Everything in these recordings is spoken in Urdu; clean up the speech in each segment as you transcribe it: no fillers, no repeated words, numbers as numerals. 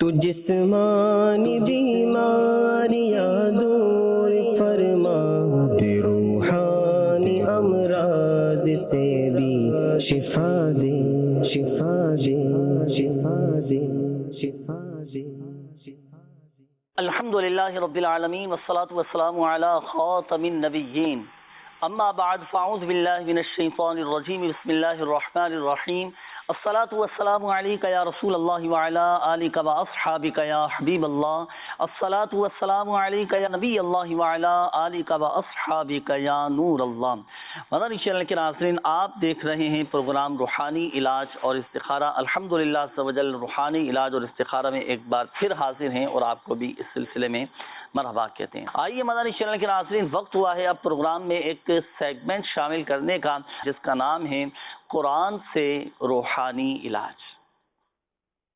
تو جسمانی بیماریاں دور فرما دے، روحانی امراض سے بھی شفا دے، شفا دے، شفا دے، شفا دے۔ الحمد للہ رب العالمین والصلاة والسلام علی خاتم النبیین، اما بعد فاعوذ باللہ من الشیطان الرجیم، بسم اللہ الرحمن الرحیم۔ الصلاة والسلام علیک یا رسول اللہ وعلی آلک واصحابک یا حبیب اللہ۔ الصلاة والسلام علیک یا نبی اللہ وعلی آلک واصحابک یا نور اللہ۔ مدنی چینل کے ناظرین، آپ دیکھ رہے ہیں پروگرام روحانی علاج اور استخارہ۔ الحمدللہ عز و جل روحانی علاج اور استخارہ میں ایک بار پھر حاضر ہیں اور آپ کو بھی اس سلسلے میں مرحبا کہتے ہیں۔ آئیے مدنی چینل کے ناظرین، وقت ہوا ہے اب پروگرام میں ایک سیگمنٹ شامل کرنے کا، جس کا نام ہے قرآن سے روحانی علاج۔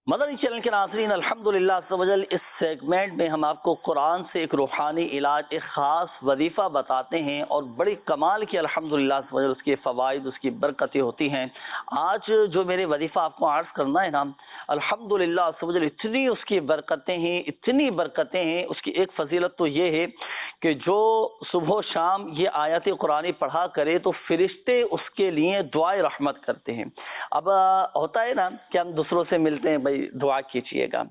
مدنی چینل کے ناظرین، الحمدللہ عز و جل اس سیگمنٹ میں ہم آپ کو قرآن سے ایک روحانی علاج، ایک خاص وظیفہ بتاتے ہیں اور بڑی کمال کی الحمدللہ عز و جل اس کے فوائد، اس کی برکتیں ہوتی ہیں۔ آج جو میرے وظیفہ آپ کو عرض کرنا ہے نا، الحمدللہ عز و جل اتنی اس کی برکتیں ہیں، اتنی برکتیں ہیں۔ اس کی ایک فضیلت تو یہ ہے کہ جو صبح و شام یہ آیت قرآنی پڑھا کرے تو فرشتے اس کے لیے دعائے رحمت کرتے ہیں۔ اب ہوتا ہے نا کہ ہم دوسروں سے ملتے ہیں، بھائی دعا کیجئے گا،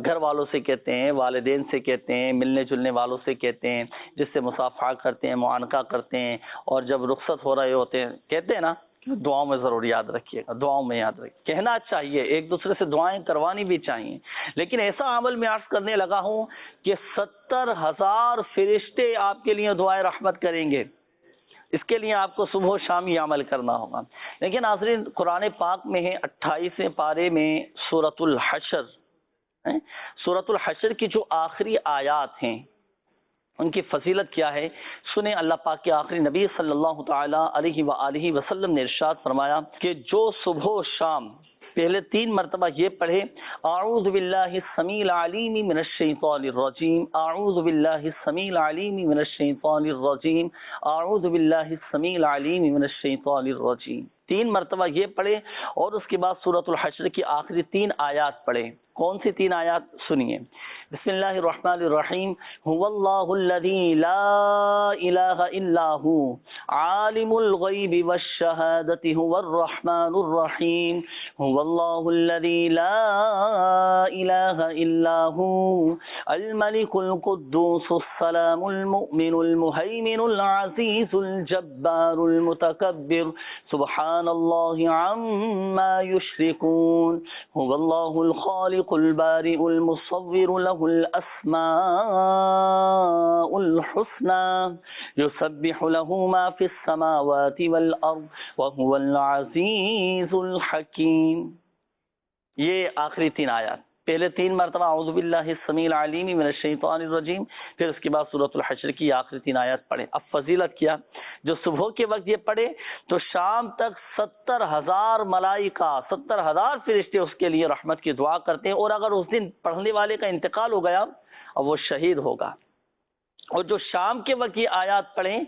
گھر والوں سے کہتے ہیں، والدین سے کہتے ہیں، ملنے جلنے والوں سے کہتے ہیں، جس سے مصافحہ کرتے ہیں، معانقہ کرتے ہیں، اور جب رخصت ہو رہے ہوتے ہیں کہتے ہیں نا دعاؤں میں ضرور یاد رکھیے گا، دعاؤں میں یاد رکھیے۔ کہنا چاہیے، ایک دوسرے سے دعائیں کروانی بھی چاہیے، لیکن ایسا عمل میں عرض کرنے لگا ہوں کہ 70,000 فرشتے آپ کے لیے دعائیں رحمت کریں گے۔ اس کے لیے آپ کو صبح و شام یہ عمل کرنا ہوگا۔ لیکن ناظرین، قرآن پاک میں ہے 28ویں پارے میں سورۃ الحشر، سورۃ الحشر کی جو آخری آیات ہیں ان کی فضیلت کیا ہے سنیں۔ اللہ پاک کے آخری نبی صلی اللہ تعالی علیہ وآلہ وسلم نے ارشاد فرمایا کہ جو صبح و شام پہلے 3 مرتبہ یہ پڑھے، اعوذ باللہ السمیع العلیم من الشیطان الرجیم، اعوذ باللہ السمیع العلیم من الشیطان الرجیم، اعوذ باللہ السمیع العلیم من الشیطان الرجیم، 3 مرتبہ یہ پڑھے، اور اس کے بعد سورۃ الحشر کی آخری 3 آیات پڑھے۔ کون سی 3 آیات سنیے؟ بسم اللہ الرحمن الرحیم، هو اللہ الذی لا الہ الا هو عالم الغیب والشہادۃ هو الرحمن الرحیم، هو اللہ الذی لا الہ الا هو الملک القدوس السلام المؤمن المہیمن العزیز الجبار المتکبر سبحان اللہ عما یشرکون، هو اللہ الخالق البارئ المصور له الاسماء الحسنى يسبح له ما في السماوات والارض وهو العزيز الحكيم۔ یہ آخری 3 آیات، پہلے 3 مرتبہ اعوذ باللہ السمیع العلیم من الشیطان الرجیم، پھر اس کے بعد سورۃ الحشر کی آخری 3 آیات پڑھے۔ اب فضیلت کیا، جو صبح کے وقت یہ پڑھے تو شام تک 70,000 ملائکہ، 70,000 فرشتے اس کے لیے رحمت کی دعا کرتے ہیں، اور اگر اس دن پڑھنے والے کا انتقال ہو گیا اب وہ شہید ہوگا۔ اور جو شام کے وقت یہ آیات پڑھیں،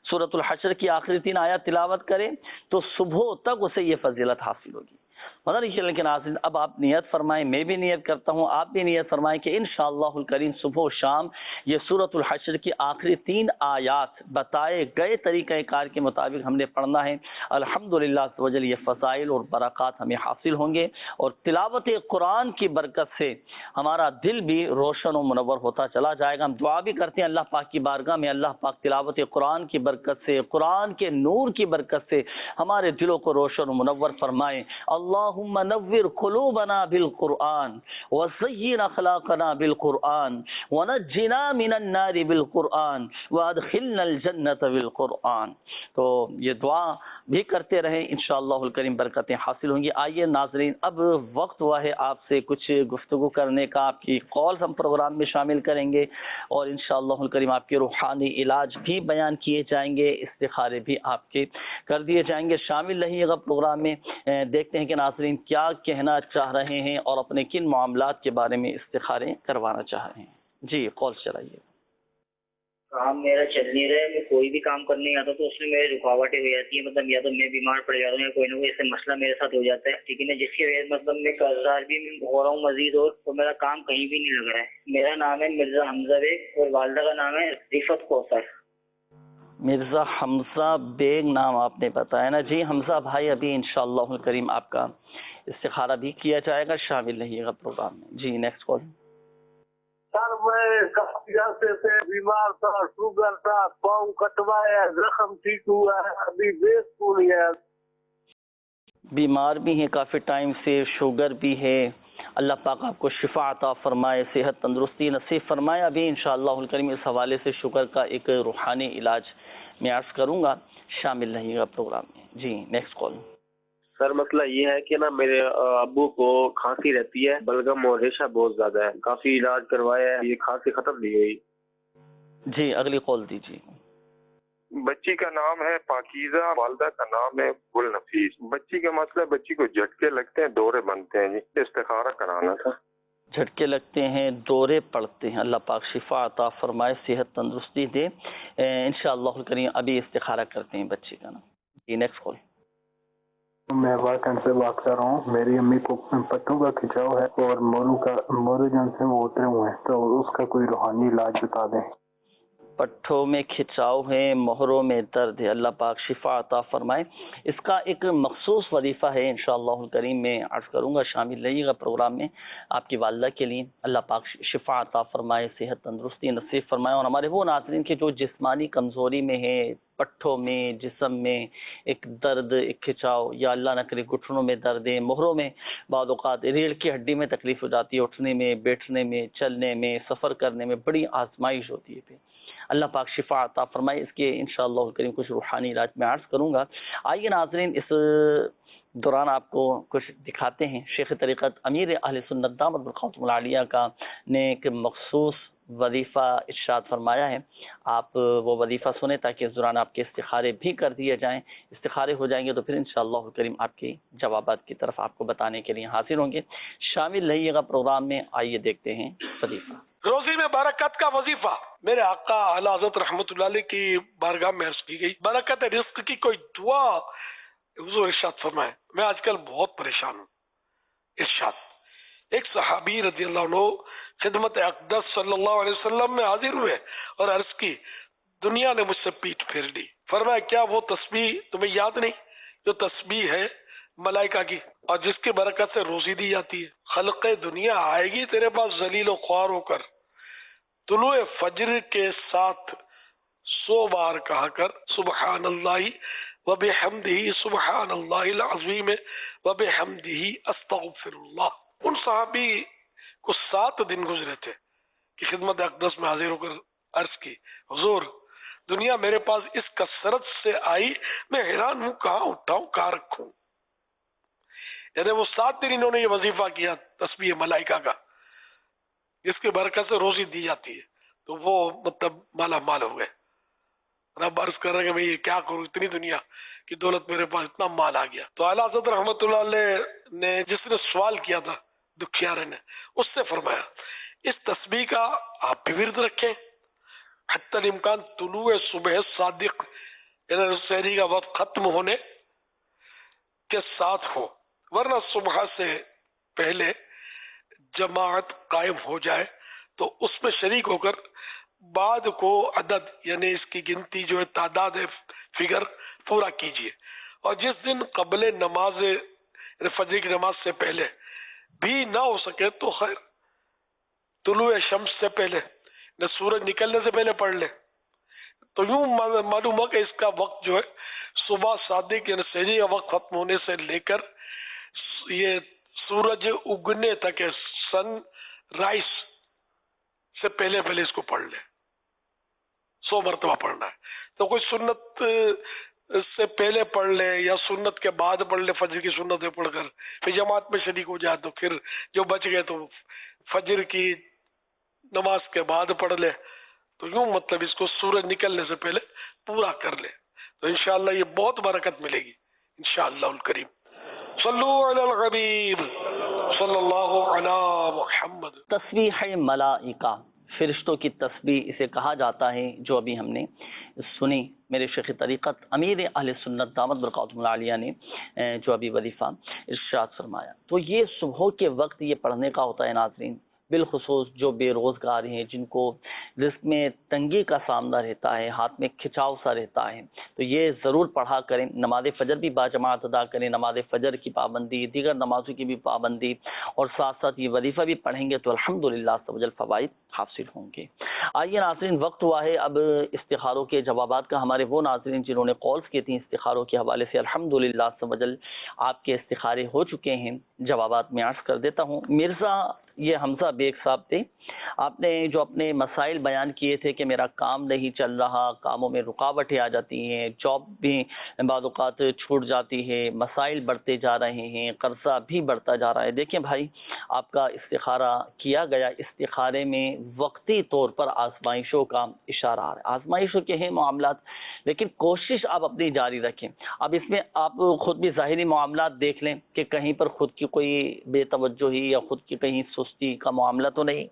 سورۃ الحشر کی آخری 3 آیات تلاوت کریں تو صبح تک اسے یہ فضیلت حاصل ہوگی۔ مدنی چینل کے ناظرین، اب آپ نیت فرمائیں، میں بھی نیت کرتا ہوں، آپ بھی نیت فرمائیں کہ انشاءاللہ الکریم صبح و شام یہ سورۃ الحشر کی آخری 3 آیات بتائے گئے طریقہ کار کے مطابق ہم نے پڑھنا ہے۔ الحمدللہ عز و جل یہ فضائل اور برکات ہمیں حاصل ہوں گے، اور تلاوت قرآن کی برکت سے ہمارا دل بھی روشن و منور ہوتا چلا جائے گا۔ ہم دعا بھی کرتے ہیں اللہ پاک کی بارگاہ میں، اللہ پاک تلاوت قرآن کی برکت سے، قرآن کے نور کی برکت سے ہمارے دلوں کو روشن و منور فرمائیں۔ اللہم نور قلوبنا بالقرآن وزین اخلاقنا بالقرآن ونجنا من النار بالقرآن وادخلنا الجنت بالقرآن۔ تو یہ دعا بھی کرتے رہیں، انشاءاللہ الکریم برکتیں حاصل ہوں گی۔ آئیے ناظرین، اب وقت ہوا ہے آپ سے کچھ گفتگو کرنے کا، آپ کی کالز ہم پروگرام میں شامل کریں گے، اور انشاءاللہ الکریم آپ کے روحانی علاج بھی بیان کیے جائیں گے، استخارے بھی آپ کے کر دیے جائیں گے۔ شامل رہیے گا پروگرام میں، دیکھتے ہیں کہ ناظرین کیا کہنا چاہ رہے ہیں اور اپنے کن معاملات کے بارے میں استخارے کروانا چاہ رہے ہیں۔ جی کال چلائیے۔ کام میرا چل نہیں رہا ہے، میں کوئی بھی کام کرنے آتا تو اس میں میری رکاوٹیں ہو جاتی ہیں، مطلب یا تو میں بیمار پڑ جاتا ہوں یا کوئی نہ کوئی ایسے مسئلہ میرے ساتھ ہو جاتا ہے، ٹھیک ہے نا، جس کی وجہ سے مطلب میں قرضدار بھی ہو رہا ہوں مزید، اور تو میرا کام کہیں بھی نہیں لگ رہا ہے۔ میرا نام ہے مرزا حمزہ بیگ اور والدہ کا نام ہے رفت کوثر۔ مرزا حمزہ بیگ نام آپ نے بتایا نا جی۔ حمزہ بھائی ابھی انشاءاللہ الکریم آپ کا استخارہ بھی کیا جائے گا، شامل رہیے گا پروگرام میں جی۔ Next call. سر میں کافی عرصے سے بیمار تھا، شوگر تھا، پاؤں کٹوایا، زخم ٹھیک ہوا ہے، ابھی بیس پوری ہے۔ بیمار بھی ہیں کافی ٹائم سے، شوگر بھی ہے، اللہ پاک آپ کو شفا عطا فرمائے، صحت تندرستی نصیب فرمائے۔ ابھی انشاءاللہ الکریم اس حوالے سے شوگر کا ایک روحانی علاج میں عرض کروں گا، شامل رہیے گا پروگرام میں جی۔ Next call. سر مسئلہ یہ ہے کہ نا میرے ابو کو کھانسی رہتی ہے، بلغم اور ریشہ بہت زیادہ ہے، کافی علاج کروایا ہے، یہ کھانسی ختم نہیں ہوئی۔ جی اگلی کال دیجیے۔ بچی کا نام ہے پاکیزہ، والدہ کا نام ہے گل نفیس۔ بچی کا مسئلہ، بچی کو جھٹکے لگتے ہیں، دورے بنتے ہیں جی، استخارہ کرانا تھا۔ جھٹکے لگتے ہیں، دورے پڑتے ہیں، اللہ پاک شفا عطا فرمائے، صحت تندرستی دے انشاءاللہ الکریم۔ ابھی استخارہ کرتے ہیں بچی کا نا جی۔ Next call. میں واقعہ سے بات کر رہا ہوں، میری امی کو پٹھوں کا کھچاؤ ہے اور مورو جان سے وہ اترے ہوئے ہیں، تو اس کا کوئی روحانی علاج بتا دیں۔ پٹھوں میں کھچاؤ ہے، مہروں میں درد ہے، اللہ پاک شفا عطا فرمائے۔ اس کا ایک مخصوص وظیفہ ہے انشاءاللہ الکریم، میں عرض کروں گا، شامل رہیے گا پروگرام میں۔ آپ کی والدہ کے لیے اللہ پاک شفا عطا فرمائے، صحت تندرستی نصیب فرمائے، اور ہمارے وہ ناظرین کے جو جسمانی کمزوری میں ہے، پٹھوں میں، جسم میں ایک درد، ایک کھچاؤ، یا اللہ نہ کرے گھٹنوں میں درد ہے، مہروں میں بعض اوقات ریڑھ کی ہڈی میں تکلیف ہو جاتی ہے، اٹھنے میں، بیٹھنے میں، چلنے میں، سفر کرنے میں بڑی آزمائش ہوتی ہے پھر، اللہ پاک شفا عطا فرمائے۔ اس کے انشاءاللہ الکریم کچھ روحانی علاج میں عرض کروں گا۔ آئیے ناظرین، اس دوران آپ کو کچھ دکھاتے ہیں۔ شیخ طریقت امیر اہل سنت دامت برکاتہم العالیہ کا نے ایک مخصوص وظیفہ ارشاد فرمایا ہے، آپ وہ وظیفہ سنیں تاکہ اس دوران آپ کے استخارے بھی کر دیے جائیں۔ استخارے ہو جائیں گے تو پھر انشاءاللہ الکریم آپ کے جوابات کی طرف آپ کو بتانے کے لیے حاضر ہوں گے، شامل رہیے گا پروگرام میں۔ آئیے دیکھتے ہیں وظیفہ۔ روزی میں برکت کا وظیفہ میرے آقا اعلی حضرت رحمۃ اللہ علیہ کی بارگاہ میں عرض کی گئی، برکت رزق کی کوئی دعا حضور ارشاد فرمائے۔ میں آج کل بہت پریشان ہوں۔ ارشاد، ایک صحابی رضی اللہ عنہ خدمت اقدس صلی اللہ علیہ وسلم میں حاضر ہوئے اور عرض کی، دنیا نے مجھ سے پیٹھ پھیر لی۔ فرمایا، کیا وہ تسبیح تمہیں یاد نہیں جو تسبیح ہے ملائکہ کی اور جس کی برکت سے روزی دی جاتی ہے؟ خلق دنیا آئے گی تیرے پاس ذلیل و خوار ہو کر، طلوع فجر کے ساتھ 100 بار کہا کر سبحان اللہ وبحمدہ، سبحان اللہ العظیم وبحمدہ، استغفر اللہ۔ ان صحابی کو 7 دن گزرے تھے کہ خدمت اقدس میں حاضر ہو کر عرض کی، حضور دنیا میرے پاس اس کثرت سے آئی، میں حیران ہوں، کہاں اٹھاؤں، کہاں رکھوں؟ یعنی وہ 7 دن انہوں نے یہ وظیفہ کیا تسبیح ملائکہ کا، جس کی برکت سے روزی دی جاتی ہے، تو وہ مطلب مالا مال ہو گئے۔ رب عرض کر رہے ہیں کہ میں یہ کیا کروں، اتنی دنیا کی دولت میرے پاس، اتنا مال آ گیا۔ تو اعلیٰ حضرت رحمۃ اللہ علیہ نے، جس نے سوال کیا تھا دکھیارے نے، اس سے فرمایا، اس تسبیح کا آپ بھی ورد رکھیں، حتی الامکان طلوع صبح صادق، یعنی سحری کا وقت ختم ہونے کے ساتھ ہو، ورنہ صبح سے پہلے جماعت قائم ہو جائے تو اس میں شریک ہو کر بعد کو عدد، یعنی اس کی گنتی جو ہے، تعداد فگر پورا کیجئے، اور جس دن قبل نماز فجر کی نماز سے پہلے بھی نہ ہو سکے تو خیر طلوع شمس سے پہلے، نہ سورج نکلنے سے پہلے پڑھ لے، تو یوں معلوم ہو کہ اس کا وقت جو ہے صبح صادق یعنی سحری کا وقت ختم ہونے سے لے کر یہ سورج اگنے تک ہے، سن رائز سے پہلے اس کو پڑھ لے، 100 مرتبہ پڑھنا ہے۔ تو کوئی سنت سے پہلے پڑھ لے یا سنت کے بعد پڑھ لے، فجر کی سنت پڑھ کر پھر جماعت میں شریک ہو جائے تو پھر جو بچ گئے تو فجر کی نماز کے بعد پڑھ لے، تو یوں مطلب اس کو سورج نکلنے سے پہلے پورا کر لے، تو انشاءاللہ یہ بہت برکت ملے گی انشاءاللہ الکریم۔ صلو علی الحبیب صلی اللہ علی محمد۔ تسبیح ملائکہ فرشتوں کی تسبیح اسے کہا جاتا ہے، جو ابھی ہم نے سنی میرے شیخ طریقت امیر اہل سنت دامت برکاتہم العالیہ نے جو ابھی وظیفہ ارشاد فرمایا، تو یہ صبح کے وقت یہ پڑھنے کا ہوتا ہے ناظرین، بالخصوص جو بے روزگار ہیں، جن کو رزق میں تنگی کا سامنا رہتا ہے، ہاتھ میں کھچاؤ سا رہتا ہے، تو یہ ضرور پڑھا کریں۔ نماز فجر بھی باجماعت ادا کریں، نماز فجر کی پابندی، دیگر نمازوں کی بھی پابندی، اور ساتھ ساتھ یہ وظیفہ بھی پڑھیں گے تو الحمدللہ عز و جل فوائد حاصل ہوں گے۔ آئیے ناظرین، وقت ہوا ہے اب استخاروں کے جوابات کا۔ ہمارے وہ ناظرین جنہوں نے کالز کی تھیں استخاروں کے حوالے سے، الحمدللہ عز و جل آپ کے استخارے ہو چکے ہیں، جوابات میں عرض کر دیتا ہوں۔ مرزا یہ حمزہ بیگ صاحب تھے، آپ نے جو اپنے مسائل بیان کیے تھے کہ میرا کام نہیں چل رہا، کاموں میں رکاوٹیں آ جاتی ہیں، جاب بھی بعض اوقات چھوٹ جاتی ہے، مسائل بڑھتے جا رہے ہیں، قرضہ بھی بڑھتا جا رہا ہے۔ دیکھیں بھائی، آپ کا استخارہ کیا گیا، استخارے میں وقتی طور پر آزمائشوں کا اشارہ آ رہا ہے، آزمائشوں کے ہیں معاملات، لیکن کوشش آپ اپنی جاری رکھیں۔ اب اس میں آپ خود بھی ظاہری معاملات دیکھ لیں کہ کہیں پر خود کی کوئی بے توجہی یا خود کی کہیں سستی کا معاملہ تو نہیں،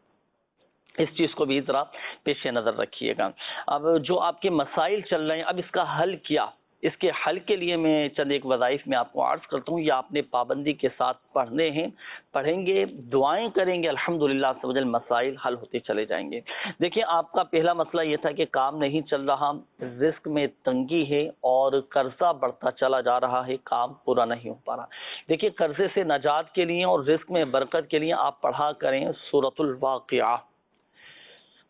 اس چیز کو بھی ذرا پیش نظر رکھیے گا۔ اب جو آپ کے مسائل چل رہے ہیں، اب اس کا حل کیا؟ اس کے حل کے لیے میں چند ایک وظائف میں آپ کو عرض کرتا ہوں، یا آپ نے پابندی کے ساتھ پڑھنے ہیں، پڑھیں گے، دعائیں کریں گے، الحمدللہ عز و جل مسائل حل ہوتے چلے جائیں گے۔ دیکھیں، آپ کا پہلا مسئلہ یہ تھا کہ کام نہیں چل رہا، رزق میں تنگی ہے اور قرضہ بڑھتا چلا جا رہا ہے، کام پورا نہیں ہو پا رہا۔ دیکھیں، قرضے سے نجات کے لیے اور رزق میں برکت کے لیے آپ پڑھا کریں سورۃ الواقعہ۔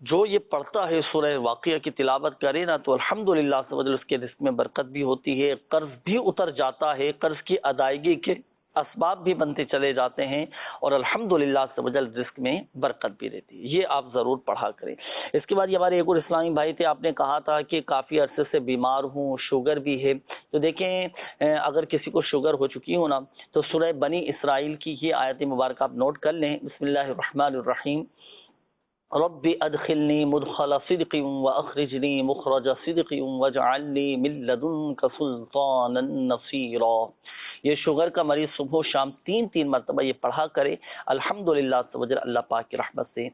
جو یہ پڑھتا ہے سورہ واقعہ کی تلاوت کرے نا، تو الحمدللہ عز و جل اس کے رزق میں برکت بھی ہوتی ہے، قرض بھی اتر جاتا ہے، قرض کی ادائیگی کے اسباب بھی بنتے چلے جاتے ہیں، اور الحمدللہ عز و جل رزق میں برکت بھی رہتی ہے۔ یہ آپ ضرور پڑھا کریں۔ اس کے بعد یہ ہمارے ایک اور اسلامی بھائی تھے، آپ نے کہا تھا کہ کافی عرصے سے بیمار ہوں، شوگر بھی ہے، تو دیکھیں اگر کسی کو شوگر ہو چکی ہو نا، تو سورہ بنی اسرائیل کی یہ آیت مبارکہ آپ نوٹ کر لیں۔ بسم اللہ الرحمن الرحیم، رب ادخلنی مدخل صدق واخرجنی مخرج صدق واجعلنی من لدنک سلطانا نصیرا۔ یہ شوگر کا مریض صبح و شام تین مرتبہ یہ پڑھا کرے، الحمدللہ عز و جل اللہ پاک کی رحمت سے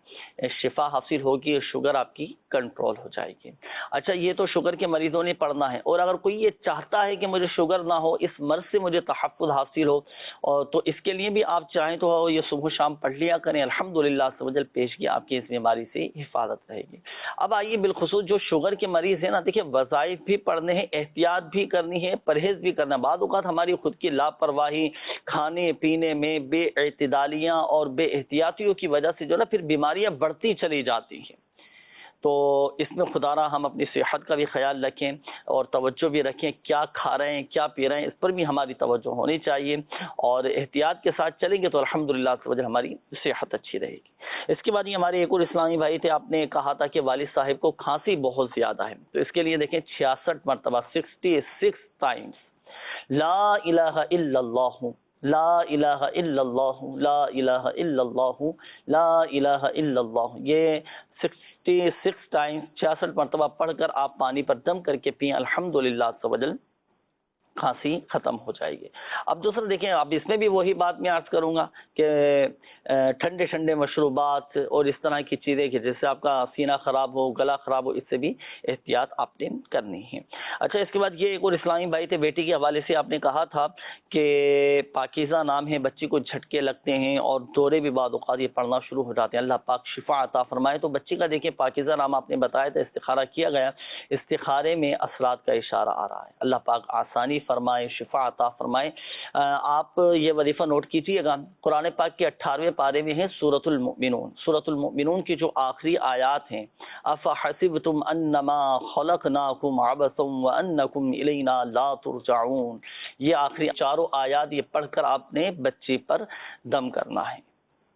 شفا حاصل ہوگی، شوگر آپ کی کنٹرول ہو جائے گی۔ اچھا، یہ تو شوگر کے مریضوں نے پڑھنا ہے، اور اگر کوئی یہ چاہتا ہے کہ مجھے شوگر نہ ہو، اس مرض سے مجھے تحفظ حاصل ہو، اور تو اس کے لیے بھی آپ چاہیں تو یہ صبح و شام پڑھ لیا کریں، الحمدللہ عز و جل پیشگی آپ کی اس بیماری سے حفاظت رہے گی۔ اب آئیے، بالخصوص جو شوگر کے مریض ہیں نا، دیکھیں وظائف بھی پڑھنے ہیں، احتیاط بھی کرنی ہے، پرہیز بھی کرنا ہے۔ بعض اوقات ہماری خود کی لاپرواہی، کھانے پینے میں بے اعتدالیاں اور بے احتیاطیوں کی وجہ سے جو نا پھر بیماریاں بڑھتی چلی جاتی ہیں، تو اس میں خدا را ہم اپنی صحت کا بھی خیال رکھیں اور توجہ بھی رکھیں، کیا کھا رہے ہیں، کیا پی رہے ہیں، اس پر بھی ہماری توجہ ہونی چاہیے، اور احتیاط کے ساتھ چلیں گے تو الحمدللہ ہماری صحت اچھی رہے گی۔ اس کے بعد یہ ہمارے ایک اور اسلامی بھائی تھے، آپ نے کہا تھا کہ والد صاحب کو کھانسی بہت زیادہ ہے، تو اس کے لیے دیکھیں 66 مرتبہ 66 ٹائمز لا الہ الا اللہ، لا الہ الا اللہ، لا الہ الا اللہ، لا الہ الا اللہ، یہ 66 ٹائمز 66 مرتبہ پڑھ کر آپ پانی پر دم کر کے پئیں، الحمدللہ عز و جل کھانسی ختم ہو جائے گی۔ اب دوسرا دیکھیں، اب اس میں بھی وہی بات میں عرض کروں گا کہ ٹھنڈے مشروبات اور اس طرح کی چیزیں کہ جس سے آپ کا سینہ خراب ہو، گلا خراب ہو، اس سے بھی احتیاط آپ نے کرنی ہے۔ اچھا، اس کے بعد یہ ایک اور اسلامی بھائی تھے، بیٹی کے حوالے سے آپ نے کہا تھا کہ پاکیزہ نام ہے، بچی کو جھٹکے لگتے ہیں اور دورے بھی بعض اوقات یہ پڑھنا شروع ہو جاتے ہیں، اللہ پاک شفا عطا فرمائے۔ تو بچی کا دیکھیں پاکیزہ نام آپ نے بتایا تھا، استخارہ کیا گیا، استخارے میں اثرات کا اشارہ آ رہا ہے، اللہ پاک آسانی فرمائے، شفا عطا فرمائے۔ آپ یہ وظیفہ نوٹ کیجیے گا، قرآن پاک کے 18ویں پارے میں ہے سورۃ المؤمنون، سورۃ المؤمنون کی جو آخری آیات ہیں، افحسبتم انما خلقناکم عبثا وانکم الینا لا ترجعون، یہ آخری چاروں آیات یہ پڑھ کر آپ نے بچی پر دم کرنا ہے۔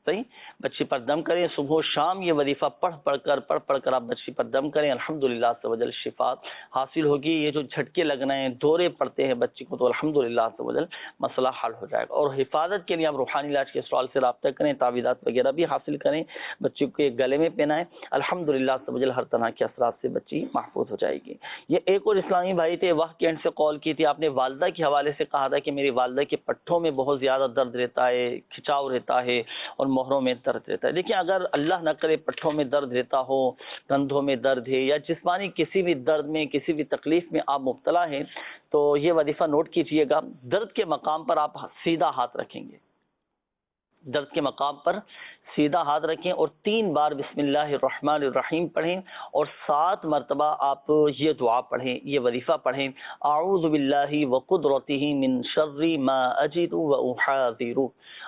صحیح، بچی پر دم کریں، صبح و شام یہ وظیفہ پڑھ کر آپ بچی پر دم کریں، الحمدللہ عز و جل شفا حاصل ہوگی۔ یہ جو جھٹکے لگ رہے ہیں، دورے پڑتے ہیں بچی کو، تو الحمدللہ عز و جل مسئلہ حل ہو جائے گا۔ اور حفاظت کے لیے آپ روحانی علاج کے سوال سے رابطہ کریں، تعویذات وغیرہ بھی حاصل کریں، بچی کے گلے میں پہنائیں، الحمدللہ عز و جل ہر طرح کے اثرات سے بچی محفوظ ہو جائے گی۔ یہ ایک اور اسلامی بھائی تھے، واہ کینٹ سے کال کی تھی، آپ نے والدہ کے حوالے سے کہا تھا کہ میری والدہ کے پٹھوں میں بہت زیادہ درد رہتا ہے، کھچاؤ رہتا ہے، اور موہروں میں درد رہتا ہے. دیکھیں اگر اللہ نہ کرے پٹھوں میں درد رہتا ہو، کندھوں میں درد ہے، یا جسمانی کسی بھی درد میں، کسی بھی تکلیف میں آپ مبتلا ہیں، تو یہ وظیفہ نوٹ کیجئے گا. درد کے مقام پر آپ سیدھا ہاتھ رکھیں گے، درد کے مقام پر سیدھا ہاتھ رکھیں اور 3 بار بسم اللہ الرحمن الرحیم پڑھیں اور 7 مرتبہ آپ یہ دعا پڑھیں، یہ وظیفہ پڑھیں. اعوذ باللہ وقدرتہ من شر ما اجد واحاذر،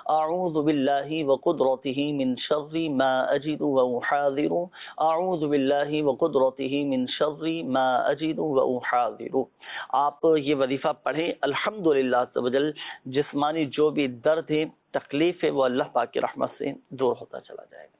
اعوذ باللہ وقدرتہ من شر ما اجد واحاذر، اعوذ باللہ وقدرتہ من شر ما اجد واحاذر. آپ یہ وظیفہ پڑھیں. الحمدللہ عز وجل جسمانی جو بھی درد ہے، تکلیف ہے، وہ اللہ پاک کی رحمت سے دور ہوتا چلا جائے گا.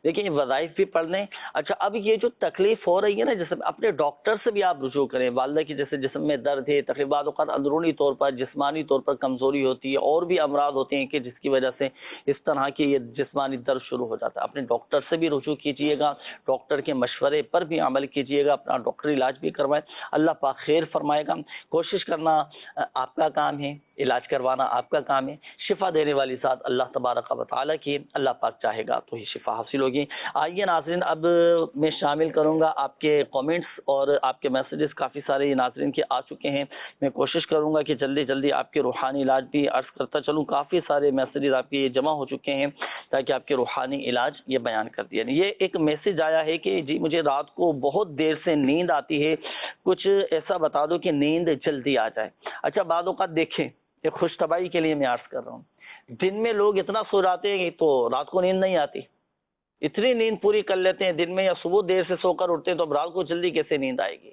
لیکن وظائف بھی پڑھ لیں. اچھا اب یہ جو تکلیف ہو رہی ہے نا، جیسے اپنے ڈاکٹر سے بھی آپ رجوع کریں. والدہ کی جیسے جسم میں درد ہے، تقریباً بعض اوقات اندرونی طور پر جسمانی طور پر کمزوری ہوتی ہے، اور بھی امراض ہوتے ہیں کہ جس کی وجہ سے اس طرح کی یہ جسمانی درد شروع ہو جاتا ہے. اپنے ڈاکٹر سے بھی رجوع کیجیے گا، ڈاکٹر کے مشورے پر بھی عمل کیجیے گا، اپنا ڈاکٹری علاج بھی کروائیں. اللہ پاک خیر فرمائے گا. کوشش کرنا آپ کا کام ہے، علاج کروانا آپ کا کام ہے. شفا دینے والی ذات اللہ تبارک و تعالیٰ کی، اللہ پاک چاہے گا تو ہی شفا حاصل ہوگی. آئیے ناظرین، اب میں شامل کروں گا آپ کے کامنٹس اور آپ کے میسیجز. کافی سارے ناظرین کے آ چکے ہیں. میں کوشش کروں گا کہ جلدی جلدی آپ کے روحانی علاج بھی عرض کرتا چلوں. کافی سارے میسیجز آپ کے جمع ہو چکے ہیں تاکہ آپ کے روحانی علاج یہ بیان کر دیا. یہ ایک میسیج آیا ہے کہ جی مجھے رات کو بہت دیر سے نیند آتی ہے، کچھ ایسا بتا دو کہ نیند جلدی آ جائے. اچھا بعض اوقات دیکھیں، ایک خوش طبعی کے لیے میں عرض کر رہا ہوں، دن میں لوگ اتنا سو جاتے ہیں تو رات کو نیند نہیں آتی. اتنی نیند پوری کر لیتے ہیں دن میں، یا صبح دیر سے سو کر اٹھتے ہیں تو اب رات کو جلدی کیسے نیند آئے گی؟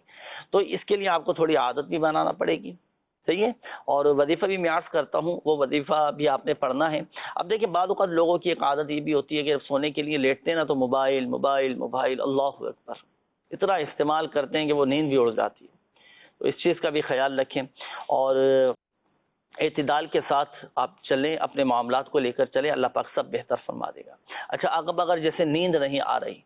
تو اس کے لیے آپ کو تھوڑی عادت بھی بنانا پڑے گی. صحیح ہے. اور وظیفہ بھی میں عرض کرتا ہوں، وہ وظیفہ بھی آپ نے پڑھنا ہے. اب دیکھیں بعض اوقات لوگوں کی ایک عادت یہ بھی ہوتی ہے کہ سونے کے لیے لیٹتے ہیں نا تو موبائل موبائل موبائل، اللہ اکبر، اتنا استعمال کرتے ہیں کہ وہ نیند بھی اڑ جاتی ہے. تو اس چیز کا بھی خیال رکھیں اور اعتدال کے ساتھ آپ چلیں، اپنے معاملات کو لے کر چلیں. اللہ پاک سب بہتر فرما دے گا. اچھا اگر جیسے نیند نہیں آ رہی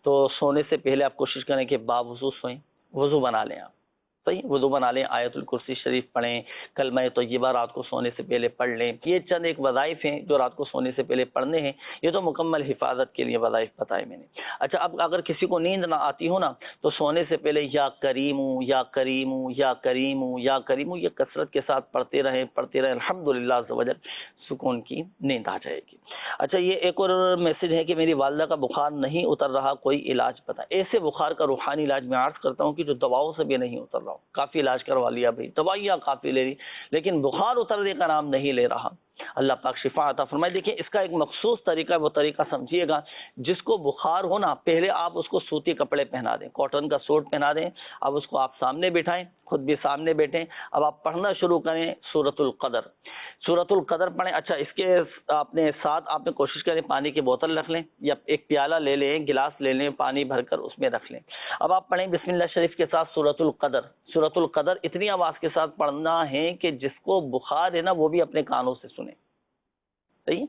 تو سونے سے پہلے آپ کوشش کریں کہ باوضو سوئیں. وضو بنا لیں آپ، صحیح وضو بنا لیں، آیت الکرسی شریف پڑھیں، کلمہ طیبہ رات کو سونے سے پہلے پڑھ لیں. یہ چند ایک وظائف ہیں جو رات کو سونے سے پہلے پڑھنے ہیں. یہ تو مکمل حفاظت کے لیے وظائف بتائے میں نے. اچھا اب اگر کسی کو نیند نہ آتی ہو نا تو سونے سے پہلے یا کریم یا کریم یا کریم یا کریم یہ کثرت کے ساتھ پڑھتے رہیں الحمدللہ عز وجل سکون کی نیند آ جائے گی. اچھا یہ ایک اور میسج ہے کہ میری والدہ کا بخار نہیں اتر رہا، کوئی علاج بتا. ایسے بخار کا روحانی علاج میں عرض کرتا ہوں کہ جو دواؤں سے بھی نہیں اتر رہا، کافی علاج کروا لیا بھائی، دوائیاں کافی لے لی لیکن بخار اترنے کا نام نہیں لے رہا. اللہ پاک شفا عطا فرمائے. دیکھیں اس کا ایک مخصوص طریقہ، وہ طریقہ سمجھیے گا. جس کو بخار ہو نا پہلے آپ اس کو سوتی کپڑے پہنا دیں، کاٹن کا سوٹ پہنا دیں. اب اس کو آپ سامنے بٹھائیں، خود بھی سامنے بیٹھیں. اب آپ پڑھنا شروع کریں سورۃ القدر. سورۃ القدر پڑھیں. اچھا اس کے آپ نے ساتھ آپ نے کوشش کریں پانی کی بوتل رکھ لیں یا ایک پیالہ لے لیں، گلاس لے لیں، پانی بھر کر اس میں رکھ لیں. اب آپ پڑھیں بسم اللہ شریف کے ساتھ سورۃ القدر. سورۃ القدر اتنی آواز کے ساتھ پڑھنا ہے کہ جس کو بخار ہے نا وہ بھی اپنے کانوں سے سنے. صحیح.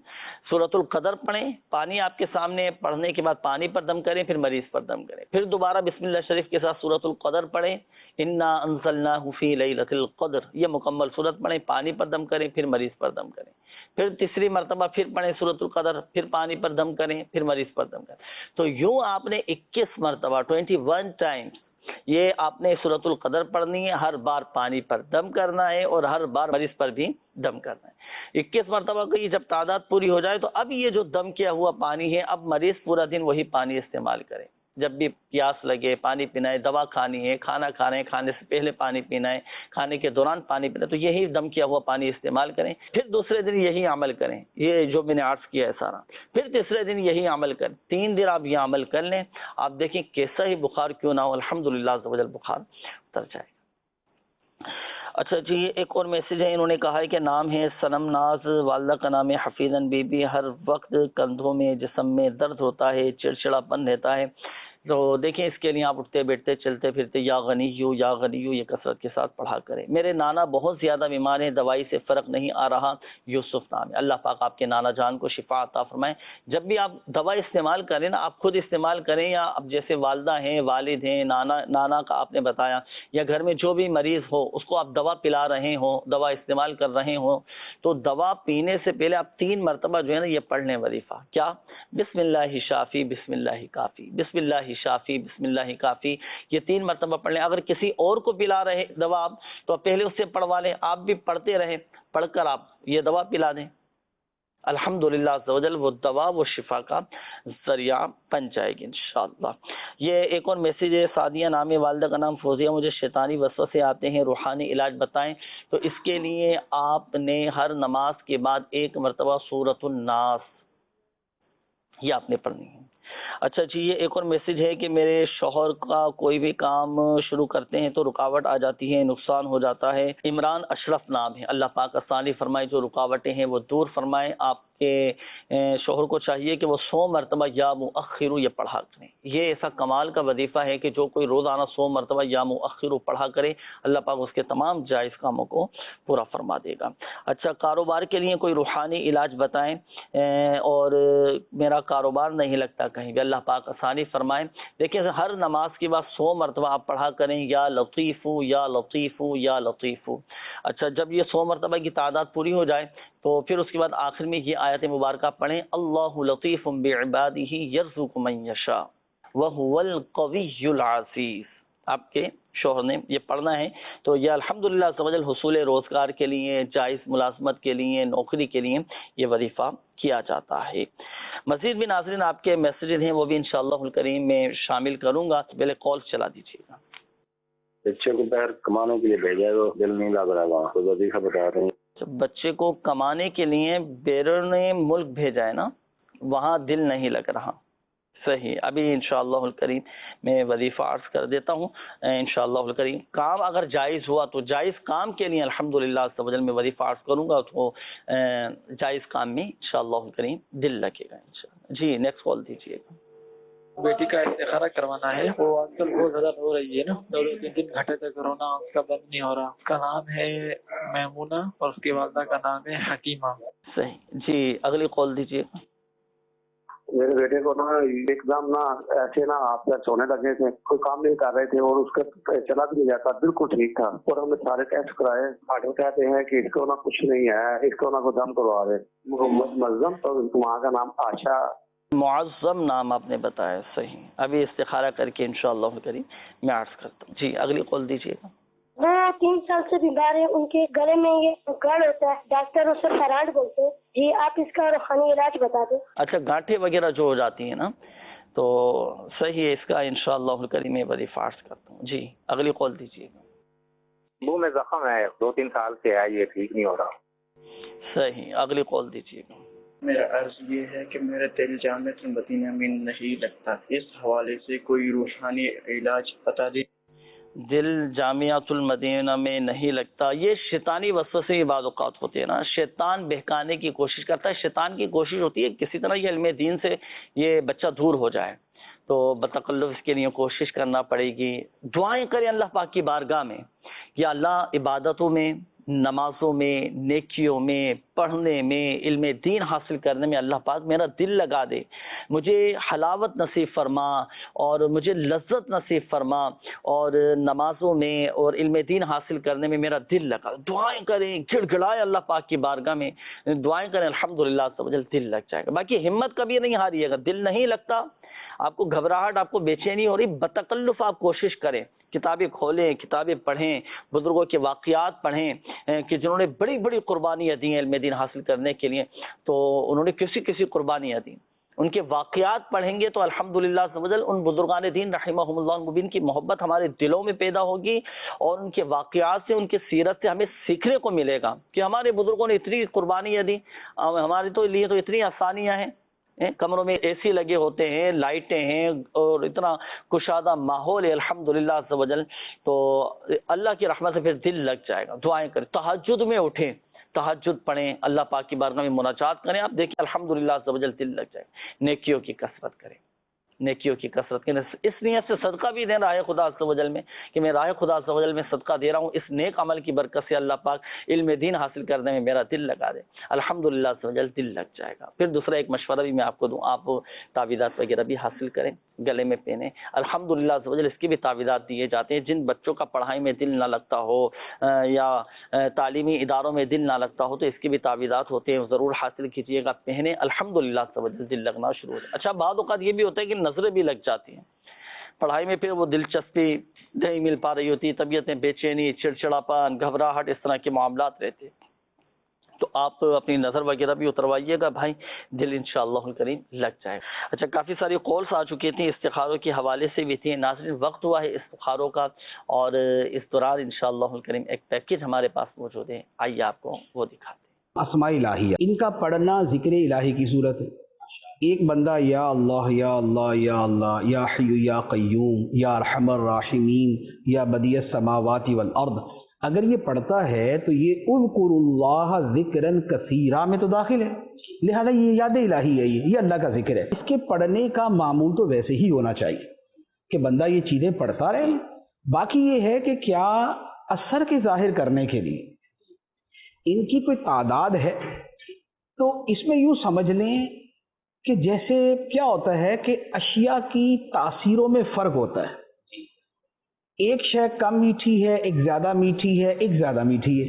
سورۃ القدر پڑھیں، پانی آپ کے سامنے، پڑھنے کے بعد پانی پر دم کریں، پھر مریض پر دم کریں. پھر دوبارہ بسم اللہ شریف کے ساتھ سورۃ القدر پڑھیں، انا انزلناہ فی لیلۃ القدر، یہ مکمل سورت پڑھیں، پانی پر دم کریں، پھر مریض پر دم کریں. پھر تیسری مرتبہ پھر پڑھیں سورۃ القدر، پھر پانی پر دم کریں، پھر مریض پر دم کریں. تو یوں آپ نے 21 مرتبہ 21 ٹائمز یہ آپ نے سورۃ القدر پڑھنی ہے. ہر بار پانی پر دم کرنا ہے اور ہر بار مریض پر بھی دم کرنا ہے. 21 مرتبہ کی جب تعداد پوری ہو جائے تو اب یہ جو دم کیا ہوا پانی ہے، اب مریض پورا دن وہی پانی استعمال کرے. جب بھی پیاس لگے پانی پینا ہے، دوا کھانی ہے، کھانا کھانا ہے، کھانے سے پہلے پانی پینا ہے، کھانے کے دوران پانی پینا ہے، تو یہی دم کیا ہوا پانی استعمال کریں. پھر دوسرے دن یہی عمل کریں، یہ جو میں نے عرض کیا ہے سارا. پھر تیسرے دن یہی عمل کریں. 3 دن آپ یہ عمل کر لیں. آپ دیکھیں کیسا ہی بخار کیوں نہ ہو، الحمدللہ عز و جل بخار اتر جائے گا. اچھا جی ایک اور میسج ہے، انہوں نے کہا ہے کہ نام ہے صنم ناز، والدہ کا نام ہے حفیظن بی بی. ہر وقت کندھوں میں جسم میں درد ہوتا ہے، چڑچڑا پن رہتا ہے، تو دیکھیں اس کے لیے آپ اٹھتے بیٹھتے چلتے پھرتے یا غنیو یہ کثرت کے ساتھ پڑھا کریں. میرے نانا بہت زیادہ بیمار ہیں, دوائی سے فرق نہیں آ رہا, یوسف نام ہے. اللہ پاک آپ کے نانا جان کو شفا عطا فرمائیں. جب بھی آپ دوا استعمال کریں نا, آپ خود استعمال کریں یا اب جیسے والدہ ہیں, والد ہیں, نانا کا آپ نے بتایا, یا گھر میں جو بھی مریض ہو اس کو آپ دوا پلا رہے ہوں, دوا استعمال کر رہے ہوں, تو دوا پینے سے پہلے آپ 3 مرتبہ جو ہے نا یہ پڑھ لیں وظیفہ. کیا؟ بسم اللہ شافی بسم اللہ کافی, بسم اللہ شافی بسم اللہ کافی, یہ 3 مرتبہ پڑھ لیں. اگر کسی اور کو پلا رہے دوا آپ, تو پہلے اس سے پڑھوا لیں, آپ بھی پڑھتے رہیں, پڑھ کر آپ یہ دوا پلا دیں. الحمدللہ عز و جل وہ دوا وہ شفا کا ذریعہ بن جائے گی انشاءاللہ. یہ ایک اور میسیج ہے, سعدیہ نام ہے, والدہ کا نام فوزیہ, مجھے شیطانی وسوسے آتے ہیں, روحانی علاج بتائیں. تو اس کے لیے آپ نے ہر نماز کے بعد 1 مرتبہ سورۃ الناس یہ آپ نے پڑھنی ہے. اچھا جی, یہ ایک اور میسیج ہے کہ میرے شوہر کا کوئی بھی کام شروع کرتے ہیں تو رکاوٹ آ جاتی ہے, نقصان ہو جاتا ہے. عمران اشرف نام ہے, اللہ پاک آسانی فرمائے, جو رکاوٹیں ہیں وہ دور فرمائے. آپ کے شوہر کو چاہیے کہ وہ 100 مرتبہ یا مؤخر یہ پڑھا کریں. یہ ایسا کمال کا وظیفہ ہے کہ جو کوئی روزانہ 100 مرتبہ یا مؤخر پڑھا کرے, اللہ پاک اس کے تمام جائز کاموں کو پورا فرما دے گا. اچھا, کاروبار کے لیے کوئی روحانی علاج بتائیں, اور میرا کاروبار نہیں لگتا کہیں بھی, اللہ پاک آسانی فرمائیں. دیکھیں ہر نماز کے بعد 100 مرتبہ آپ پڑھا کریں یا لطیف یا لطیف یا لطیف. اچھا, جب یہ 100 مرتبہ کی تعداد پوری ہو جائے تو پھر اس کے بعد آخر میں یہ آیت مبارکہ پڑھیں, اللہ لطیف بعبادہ یرزق من یشاء وہو القوی العزیز. آپ کے شوہر نے یہ پڑھنا ہے. تو یہ الحمدللہ عز و جل حصول روزگار کے لیے, جائز ملازمت کے لیے, نوکری کے لیے یہ وظیفہ کیا جاتا ہے. مزید بھی ناظرین آپ کے میسیجز ہیں وہ بھی انشاءاللہ الکریم میں شامل کروں گا. پہلے کال چلا دیجیے گا. بچے کو باہر کمانے کے لیے بھیجا ہے, وہ دل نہیں لگ رہا, وہاں تو وظیفہ بتا رہے ہیں. بچے کو کمانے کے لیے بیرون ملک بھیجا ہے نا, وہاں دل نہیں لگ رہا. صحیح, ابھی انشاءاللہ الکریم میں وظیفہ عرض کر دیتا ہوں. انشاءاللہ الکریم کام اگر جائز ہوا تو جائز کام کے لیے الحمدللہ عز و جل میں وظیفہ عرض کروں گا, تو جائز کام میں انشاءاللہ الکریم دل لگے گا انشاءاللہ. جی نیکسٹ کال دیجیے گا. بیٹی کا استخارہ کروانا ہے, وہ آج کل بہت زیادہ ہو رہی ہے نا, 2-3 دن گھٹے تک رونا اس کا بند نہیں ہو رہا. اس کا نام ہے میمونہ اور اس کی والدہ کا نام ہے حکیمہ. صحیح جی, اگلی کال دیجیے گا. میرے بیٹے کو نا ایگزام نا ایسے نا آپ کا سونے لگے تھے, کوئی کام نہیں کر رہے تھے اور اس کا چلا بھی نہیں جاتا, بالکل ٹھیک تھا. اور ہم نے سارے ٹیسٹ کرائے, ڈاکٹر کہتے ہیں کہ اس کو نا کچھ نہیں ہے, اس کو نا کو دم کروا رہے. محمد مظلم, اور وہاں کا نام آشا معظم نام آپ نے بتایا. صحیح, ابھی استخارہ کر کے انشاءاللہ کریم میں عرض کرتا ہوں. جی اگلی کال دیجیے گا. وہ 3 سال سے بیمار ہے, ان کے گلے میں یہ گڑ ہوتا ہے, ڈاکٹر اسے فراڈ بولتے ہیں. جی آپ اس کا روحانی علاج بتا دیں. اچھا, گانٹھیں وغیرہ جو ہو جاتی ہیں نا, تو صحیح ہے, اس کا انشاءاللہ کریم میں وظیفہ عرض کرتا ہوں. جی اگلی کال دیجیے گا. منہ میں زخم ہے, 2-3 سال سے ہے, یہ ٹھیک نہیں ہو رہا. صحیح, اگلی کال دیجیے گا. میرا عرض یہ ہے کہ میرا دل جامعۃ المدینہ میں نہیں لگتا, اس حوالے سے کوئی روحانی علاج بتا دیں. دل جامعۃ المدینہ میں نہیں لگتا, یہ شیطانی وسوسے سے بعض اوقات ہوتے ہیں نا, شیطان بہکانے کی کوشش کرتا ہے. شیطان کی کوشش ہوتی ہے کسی طرح یہ علم دین سے یہ بچہ دور ہو جائے, تو بتکلف اس کے لیے کوشش کرنا پڑے گی. دعائیں کریں اللہ پاک کی بارگاہ میں, یا اللہ عبادتوں میں, نمازوں میں, نیکیوں میں, پڑھنے میں, علم دین حاصل کرنے میں اللہ پاک میرا دل لگا دے, مجھے حلاوت نصیب فرما اور مجھے لذت نصیب فرما, اور نمازوں میں اور علم دین حاصل کرنے میں میرا دل لگا. دعائیں کریں, گڑ گڑائیں اللہ پاک کی بارگاہ میں, دعائیں کریں, الحمدللہ دل لگ جائے گا. باقی ہمت کبھی نہیں ہاریے گا. دل نہیں لگتا, آپ کو گھبراہٹ, آپ کو بے چینی ہو رہی, بتکلف آپ کوشش کریں, کتابیں کھولیں, کتابیں پڑھیں, بزرگوں کے واقعات پڑھیں کہ جنہوں نے بڑی بڑی قربانیاں دی ہیں علم دین حاصل کرنے کے لیے, تو انہوں نے کسی قربانیاں دی, ان کے واقعات پڑھیں گے تو الحمدللہ ان بزرگان دین رحمہم اللہ المبین کی محبت ہمارے دلوں میں پیدا ہوگی, اور ان کے واقعات سے, ان کے سیرت سے ہمیں سیکھنے کو ملے گا کہ ہمارے بزرگوں نے اتنی قربانیاں دی, ہمارے تو لیے تو اتنی آسانیاں ہیں, کمروں میں اے سی لگے ہوتے ہیں, لائٹیں ہیں, اور اتنا کشادہ ماحول ہے الحمدللہ عز و جل. تو اللہ کی رحمت سے پھر دل لگ جائے گا. دعائیں کریں, تہجد میں اٹھیں, تہجد پڑھیں, اللہ پاک کی بارگاہ میں مناجات کریں, آپ دیکھیں الحمدللہ عز و جل دل لگ جائے. نیکیوں کی کثرت کریں, نیکیوں کی کثرت کریں. اس نیت سے صدقہ بھی دیں راہ خدا عز و جل میں کہ میں راہ خدا عز و جل میں صدقہ دے رہا ہوں, اس نیک عمل کی برکت سے اللہ پاک علم دین حاصل کرنے میں میرا دل لگا دے, الحمدللہ عز و جل دل لگ جائے گا. پھر دوسرا ایک مشورہ بھی میں آپ کو دوں, آپ تعویذات وغیرہ بھی حاصل کریں, گلے میں پہنیں. الحمدللہ عز و جل اس کی بھی تعویذات دیے جاتے ہیں. جن بچوں کا پڑھائی میں دل نہ لگتا ہو یا تعلیمی اداروں میں دل نہ لگتا ہو تو اس کی بھی تعویذات ہوتے ہیں, ضرور حاصل کیجیے گا, پہنیں. الحمدللہ عز و جل دل لگنا شروع ہو جائے. اچھا بعض اوقات یہ بھی ہوتا ہے کہ نظریں بھی لگ جاتی ہیں پڑھائی میں, پھر وہ دلچسپی نہیں مل پا رہی ہوتی, طبیعتیں بے چینی, چڑچڑاپن, گھبراہٹ, اس طرح کے معاملات رہتے, تو آپ اپنی نظر وغیرہ بھی اتروائیے گا بھائی, دل انشاءاللہ الکریم لگ جائے گا. اچھا کافی ساری کالس آ چکی تھیں استخاروں کے حوالے سے بھی تھیں. ناظرین وقت ہوا ہے استخاروں کا, اور اس دوران انشاءاللہ الکریم ایک پیکیج ہمارے پاس موجود ہے, آئیے آپ کو وہ دکھاتے ہیں. اسماء الہیہ, ان کا پڑھنا ذکر الہی کی صورت ہے. ایک بندہ یا اللہ یا اللہ یا اللہ یا حی یا قیوم یا ارحم الراحمین یا بدیع السماوات والارض اگر یہ پڑھتا ہے تو یہ اذکر اللہ ذکرا کثیرا میں تو داخل ہے, لہذا یہ یاد الہی ہے, یہ اللہ کا ذکر ہے. اس کے پڑھنے کا معمول تو ویسے ہی ہونا چاہیے کہ بندہ یہ چیزیں پڑھتا رہے. باقی یہ ہے کہ کیا اثر کے ظاہر کرنے کے لیے ان کی کوئی تعداد ہے, تو اس میں یوں سمجھ لیں کہ جیسے کیا ہوتا ہے کہ اشیاء کی تاثیروں میں فرق ہوتا ہے. ایک شے کم میٹھی ہے, ایک زیادہ میٹھی ہے, ایک زیادہ میٹھی ہے.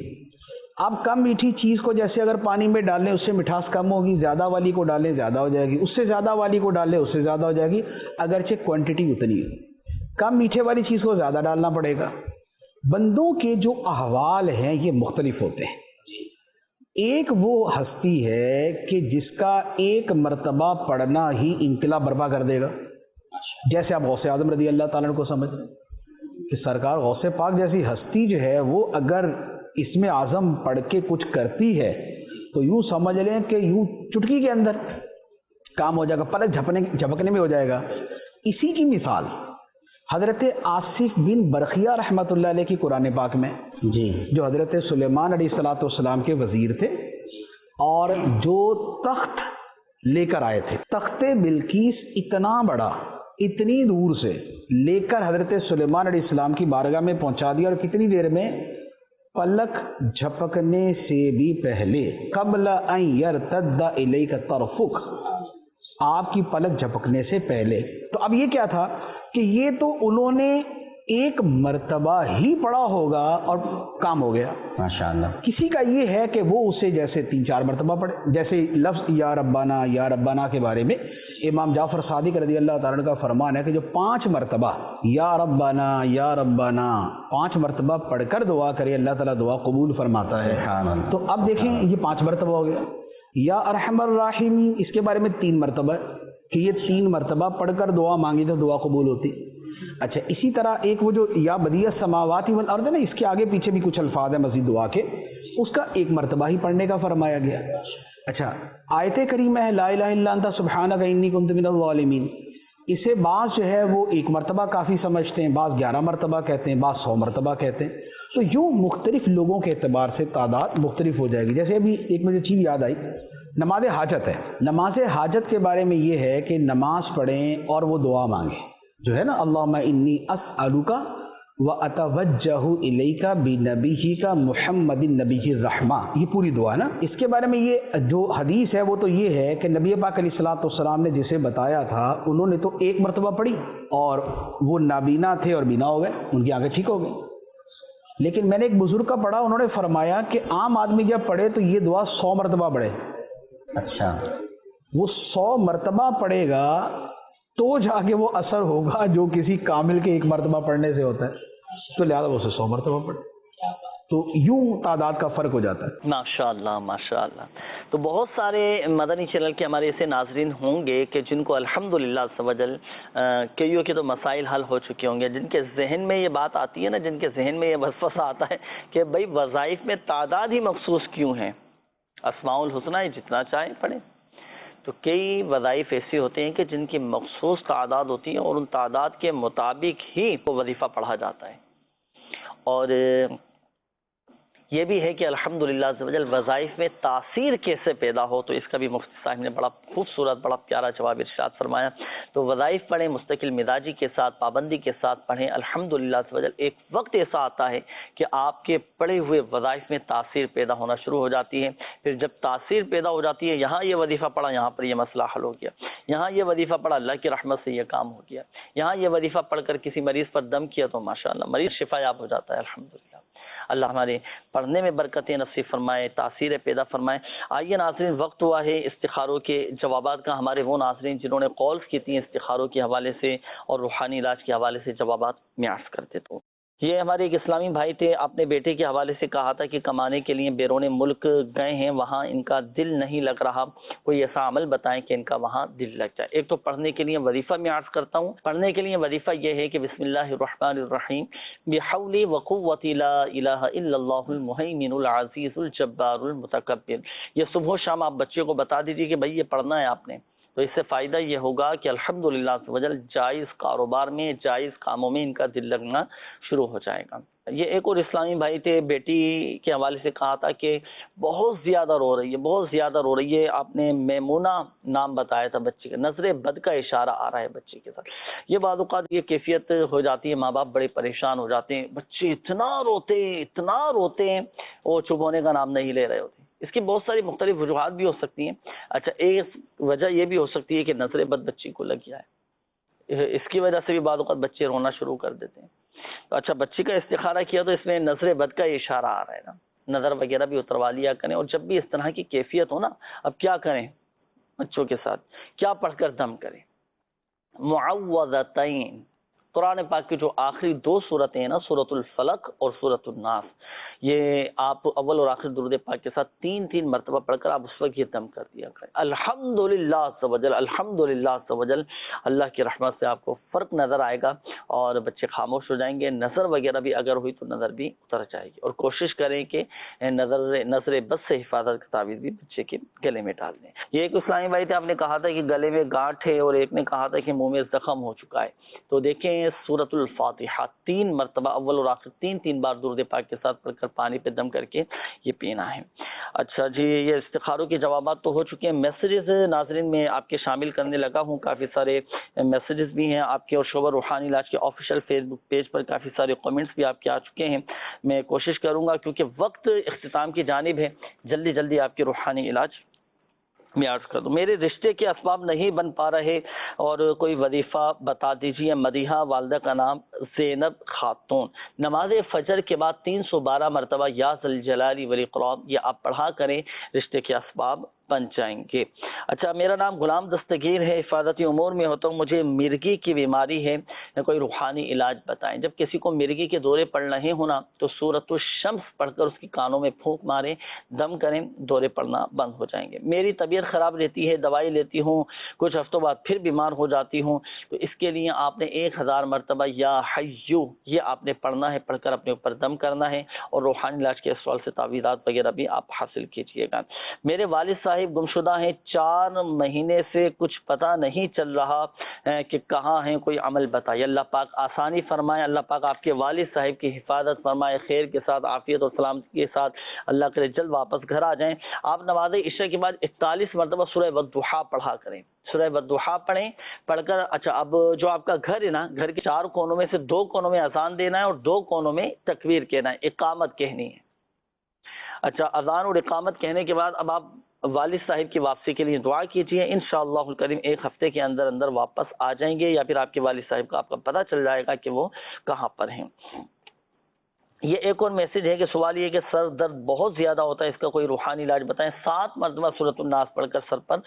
آپ کم میٹھی چیز کو جیسے اگر پانی میں ڈالیں اس سے مٹھاس کم ہوگی, زیادہ والی کو ڈالیں زیادہ ہو جائے گی, اس سے زیادہ والی کو ڈالیں اس سے زیادہ ہو جائے گی, اگرچہ کوانٹٹی اتنی ہے. کم میٹھے والی چیز کو زیادہ ڈالنا پڑے گا. بندوں کے جو احوال ہیں یہ مختلف ہوتے ہیں. ایک وہ ہستی ہے کہ جس کا ایک مرتبہ پڑھنا ہی انقلاب برپا کر دے گا, جیسے آپ غوث اعظم رضی اللہ تعالیٰ عنہ کو سمجھیں کہ سرکار غوث پاک جیسی ہستی جو ہے وہ اگر اس میں اعظم پڑھ کے کچھ کرتی ہے تو یوں سمجھ لیں کہ یوں چٹکی کے اندر کام ہو جائے گا, پلک جھپکنے میں ہو جائے گا. اسی کی مثال حضرت آصف بن برقیہ رحمۃ اللہ علیہ کی قرآن پاک میں, جی, جو حضرت سلیمان علیہ الصلوۃ والسلام کے وزیر تھے اور جو تخت لے کر آئے تھے, تخت بلقیس اتنا بڑا اتنی دور سے لے کر حضرت سلیمان علیہ السلام کی بارگاہ میں پہنچا دیا, اور کتنی دیر میں, پلک جھپکنے سے بھی پہلے, قبل ان یرتد الیک طرفک, آپ کی پلک جھپکنے سے پہلے. تو اب یہ کیا تھا کہ یہ تو انہوں نے ایک مرتبہ ہی پڑھا ہوگا اور کام ہو گیا ماشاءاللہ. کسی کا یہ ہے کہ وہ اسے جیسے 3-4 مرتبہ پڑھے, جیسے لفظ یا ربنا کے بارے میں امام جعفر صادق رضی اللہ تعالیٰ عنہ کا فرمان ہے کہ جو 5 مرتبہ یا ربنا 5 مرتبہ پڑھ کر دعا کرے اللہ تعالیٰ دعا قبول فرماتا ہے. تو اب دیکھیں یہ 5 مرتبہ ہو گیا. یا ارحم الراحمین اس کے بارے میں 3 مرتبہ کہ یہ 3 مرتبہ پڑھ کر دعا مانگی تو دعا قبول ہوتی. اچھا اسی طرح ایک وہ جو یا بدیع السماوات والارض ہے نا, اس کے آگے پیچھے بھی کچھ الفاظ ہیں مزید دعا کے, اس کا 1 مرتبہ ہی پڑھنے کا فرمایا گیا. اچھا آیت کریمہ ہے لا الہ الا انت سبحانک انی کنت من الظالمین, اسے بعض جو ہے وہ 1 مرتبہ کافی سمجھتے ہیں, بعض 11 مرتبہ کہتے ہیں, بعض 100 مرتبہ کہتے ہیں. تو یوں مختلف لوگوں کے اعتبار سے تعداد مختلف ہو جائے گی. جیسے ابھی ایک مجھے چیز یاد آئی, نماز حاجت ہے. نماز حاجت کے بارے میں یہ ہے کہ نماز پڑھیں اور وہ دعا مانگیں, جو ہے نا اللہم انی اسألک واتوجہ الیک بنبیک محمد النبی الرحمہ, یہ پوری دعا ہے نا. اس کے بارے میں یہ جو حدیث ہے وہ تو یہ ہے کہ نبی پاک علیہ الصلوۃ والسلام نے جسے بتایا تھا انہوں نے تو 1 مرتبہ پڑھی اور وہ نابینا تھے اور بینا ہو گئے, ان کی آنکھیں ٹھیک ہو گئی. لیکن میں نے ایک بزرگ کا پڑھا, انہوں نے فرمایا کہ عام آدمی جب پڑھے تو یہ دعا 100 مرتبہ پڑھے. اچھا وہ 100 مرتبہ پڑھے گا تو جا کے وہ اثر ہوگا جو کسی کامل کے 1 مرتبہ پڑھنے سے ہوتا ہے, تو لہٰذا وہ 100 مرتبہ پڑھے. تو یوں تعداد کا فرق ہو جاتا ہے. ماشاءاللہ ماشاءاللہ. تو بہت سارے مدنی چینل کے ہمارے ایسے ناظرین ہوں گے کہ جن کو الحمدللہ عز و جل کئیوں کے تو مسائل حل ہو چکے ہوں گے, جن کے ذہن میں یہ بات آتی ہے نا, جن کے ذہن میں یہ وسوسہ آتا ہے کہ بھائی وظائف میں تعداد ہی مخصوص کیوں ہیں, اسماء الحسنہ جتنا چاہیں پڑھیں. تو کئی وظائف ایسے ہوتے ہیں کہ جن کی مخصوص تعداد ہوتی ہے اور ان تعداد کے مطابق ہی وہ وظیفہ پڑھا جاتا ہے. اور یہ بھی ہے کہ الحمدللہ عز و جل وظائف میں تاثیر کیسے پیدا ہو، تو اس کا بھی مفتی صاحب نے بڑا خوبصورت بڑا پیارا جواب ارشاد فرمایا. تو وظائف پڑھیں مستقل مزاجی کے ساتھ، پابندی کے ساتھ پڑھیں. الحمدللہ عز و جل ایک وقت ایسا آتا ہے کہ آپ کے پڑھے ہوئے وظائف میں تاثیر پیدا ہونا شروع ہو جاتی ہے. پھر جب تاثیر پیدا ہو جاتی ہے، یہاں یہ وظیفہ پڑھا، یہاں پر یہ مسئلہ حل ہو گیا، یہاں یہ وظیفہ پڑھا، اللہ کی رحمت سے یہ کام ہو گیا، یہاں یہ وظیفہ پڑھ کر کسی مریض پر دم کیا تو ماشاءاللہ مریض شفا یاب ہو جاتا ہے. الحمدللہ اللہ ہمارے پڑھنے میں برکتیں نصیب فرمائے، تاثیر پیدا فرمائے. آئیے ناظرین، وقت ہوا ہے استخاروں کے جوابات کا. ہمارے وہ ناظرین جنہوں نے کالز کی تھیں استخاروں کے حوالے سے اور روحانی علاج کے حوالے سے جوابات میں عرض کرتے تو یہ ہمارے ایک اسلامی بھائی تھے، اپنے بیٹے کے حوالے سے کہا تھا کہ کمانے کے لیے بیرون ملک گئے ہیں، وہاں ان کا دل نہیں لگ رہا، کوئی ایسا عمل بتائیں کہ ان کا وہاں دل لگ جائے. ایک تو پڑھنے کے لیے وظیفہ میں عرض کرتا ہوں. پڑھنے کے لیے وظیفہ یہ ہے کہ بسم اللہ الرحمن الرحیم بحولی وقوتی لا الہ الا اللہ المہیمن العزیز الجبار المتکبر. یہ صبح و شام آپ بچے کو بتا دیجیے کہ بھائی یہ پڑھنا ہے آپ نے، تو اس سے فائدہ یہ ہوگا کہ الحمدللہ عز و جل جائز کاروبار میں، جائز کاموں میں ان کا دل لگنا شروع ہو جائے گا. یہ ایک اور اسلامی بھائی تھے، بیٹی کے حوالے سے کہا تھا کہ بہت زیادہ رو رہی ہے، بہت زیادہ رو رہی ہے. آپ نے میمونہ نام بتایا تھا بچے کا، نظر بد کا اشارہ آ رہا ہے بچے کے ساتھ. یہ بعض اوقات یہ کیفیت ہو جاتی ہے، ماں باپ بڑے پریشان ہو جاتے ہیں، بچے اتنا روتے ہیں وہ چپ ہونے کا نام نہیں لے رہے ہوتے. اس کی بہت ساری مختلف وجوہات بھی ہو سکتی ہیں. اچھا، ایک وجہ یہ بھی ہو سکتی ہے کہ نظر بد بچی کو لگ گیا ہے، اس کی وجہ سے بھی بعض اوقات بچے رونا شروع کر دیتے ہیں. تو اچھا، بچی کا استخارہ کیا تو اس میں نظر بد کا اشارہ آ رہا ہے نا، نظر وغیرہ بھی اتروا لیا کریں. اور جب بھی اس طرح کی کیفیت ہو نا، اب کیا کریں بچوں کے ساتھ، کیا پڑھ کر دم کریں؟ معوذتین، قرآن پاک کی جو آخری دو صورتیں ہیں نا، سورۃ الفلق اور سورۃ الناس، یہ آپ اول اور آخر درود پاک کے ساتھ 3 مرتبہ پڑھ کر آپ اس وقت یہ دم کر دیا کریں. الحمدللہ عز و جل، الحمدللہ عز و جل، اللہ کی رحمت سے آپ کو فرق نظر آئے گا اور بچے خاموش ہو جائیں گے. نظر وغیرہ بھی اگر ہوئی تو نظر بھی اتر جائے گی. اور کوشش کریں کہ نظر بد سے حفاظت کا تعویذ بھی بچے کے گلے میں ڈال دیں. یہ ایک اسلامی بھائی تھے، آپ نے کہا تھا کہ گلے میں گانٹھ ہے اور ایک نے کہا تھا کہ منہ میں زخم ہو چکا ہے. تو دیکھیں سورۃ الفاتحہ 3 مرتبہ اول اور آخر 3 بار درود پاک کے ساتھ پڑھ کر پانی پہ دم کر کے یہ پینا ہے. اچھا جی، یہ استخاروں کے جوابات تو ہو چکے ہیں. میسیجز ناظرین میں آپ کے شامل کرنے لگا ہوں، کافی سارے میسیجز بھی ہیں آپ کے، اور شعبہ روحانی علاج کے آفیشیل فیس بک پیج پر کافی سارے کمنٹس بھی آپ کے آ چکے ہیں. میں کوشش کروں گا کیونکہ وقت اختتام کی جانب ہے، جلدی آپ کے روحانی علاج میں عرض کر دوں. میرے رشتے کے اسباب نہیں بن پا رہے اور کوئی وظیفہ بتا دیجیے. مدیحہ، والدہ کا نام زینب خاتون. نماز فجر کے بعد 312 مرتبہ یا ذل جلال والاکرام یہ آپ پڑھا کریں، رشتے کے اسباب بن جائیں گے. اچھا، میرا نام غلام دستگیر ہے، حفاظتی امور میں ہوتا ہوں، مجھے مرگی کی بیماری ہے، کوئی روحانی علاج بتائیں. جب کسی کو مرگی کے دورے پڑ رہے ہونا تو سورۃ الشمس پڑھ کر اس کی کانوں میں پھونک ماریں، دم کریں، دورے پڑنا بند ہو جائیں گے. میری طبیعت خراب رہتی ہے، دوائی لیتی ہوں، کچھ ہفتوں بعد پھر بیمار ہو جاتی ہوں، تو اس کے لیے آپ نے 1000 مرتبہ یا حیو یہ آپ نے پڑھنا ہے، پڑھ کر اپنے اوپر دم کرنا ہے اور روحانی علاج کے سوال سے تعویذات وغیرہ بھی آپ حاصل کیجیے گا. میرے والد صاحب گمشدہ ہیں، 4 مہینے سے کچھ پتہ نہیں چل رہا کہ کہاں ہیں، کوئی عمل بتائیے. اللہ پاک آسانی فرمائے، اللہ پاک آپ کے والد صاحب کی حفاظت فرمائے، خیر کے ساتھ، عافیت اور سلامتی کے ساتھ اللہ کرے جلد واپس گھر آ جائیں. آپ نماز عشاء کے بعد 41 مرتبہ سورہ والضحیٰ پڑھا کریں، سورہ والضحیٰ پڑھیں. پڑھ کر اچھا، اب جو آپ کا گھر ہے نا، گھر کے 4 کونوں میں سے 2 کونوں میں اذان دینا ہے اور 2 کونوں میں تکبیر کہنا ہے، اقامت کہنی ہے. اچھا، اذان اور اقامت کہنے کے بعد اب آپ والد صاحب کی واپسی کے لیے دعا کیجیے. انشاءاللہ الکریم 1 ہفتے کے اندر واپس آ جائیں گے، یا پھر آپ کے والد صاحب کا آپ کا پتہ چل جائے گا کہ وہ کہاں پر ہیں. یہ ایک اور میسج ہے کہ سوال یہ کہ سر درد بہت زیادہ ہوتا ہے، اس کا کوئی روحانی علاج بتائیں. 7 مرتبہ سورۃ الناس پڑھ کر سر پر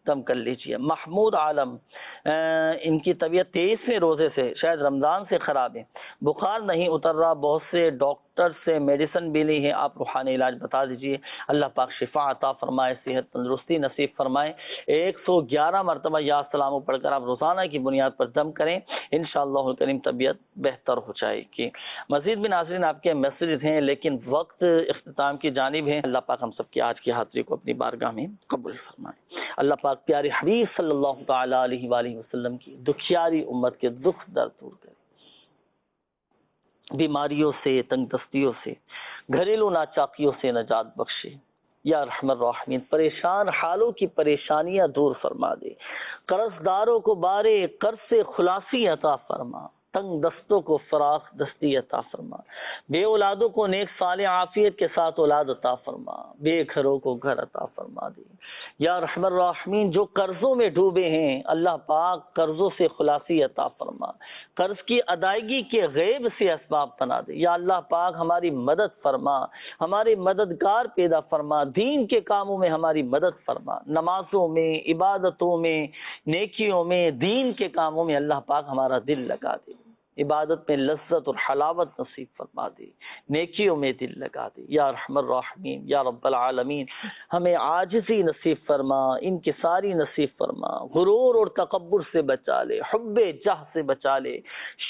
دم کر لیجیے. محمود عالم، ان کی طبیعت 23ویں روزے سے شاید رمضان سے خراب ہے، بخار نہیں اتر رہا، بہت سے ڈاکٹر سے میڈیسن بھی لی ہے، آپ روحانی علاج بتا دیجیے. اللہ پاک شفا عطا فرمائے، صحت تندرستی نصیب فرمائے. 111 مرتبہ یا سلام پڑھ کر آپ روزانہ کی بنیاد پر دم کریں، انشاءاللہ الکریم طبیعت بہتر ہو جائے گی. مزید بھی ناظرین آپ کے میسیجز ہیں لیکن وقت اختتام کی جانب ہے. اللہ پاک ہم سب کی آج کی حاضری کو اپنی بارگاہ میں قبول فرمائے. اللہ پاک پیارے حبیب صلی اللہ تعالی علیہ وآلہ وسلم کی دکھیاری امت کے دکھ درد دور کرے، بیماریوں سے، تنگ دستیوں سے، گھریلو ناچاکیوں سے نجات بخشے یا ارحم الراحمین، پریشان حالوں کی پریشانیاں دور فرما دے، قرض داروں کو بارے قرض سے خلاصی عطا فرما، تنگ دستوں کو فراخ دستی عطا فرما، بے اولادوں کو نیک صالح عافیت کے ساتھ اولاد عطا فرما، بے گھروں کو گھر عطا فرما دے یا ارحم الراحمین۔ جو قرضوں میں ڈوبے ہیں اللہ پاک قرضوں سے خلاصی عطا فرما، قرض کی ادائیگی کے غیب سے اسباب بنا دے یا اللہ پاک ہماری مدد فرما، ہمارے مددگار پیدا فرما، دین کے کاموں میں ہماری مدد فرما، نمازوں میں، عبادتوں میں، نیکیوں میں، دین کے کاموں میں اللہ پاک ہمارا دل لگا دے، عبادت میں لذت اور حلاوت نصیب فرما دے، نیکیوں میں دل لگا دے یا ارحم الراحمین یا رب العالمین۔ ہمیں عاجزی نصیب فرما، انکساری نصیب فرما، غرور اور تکبر سے بچا لے، حب جاہ سے بچا لے،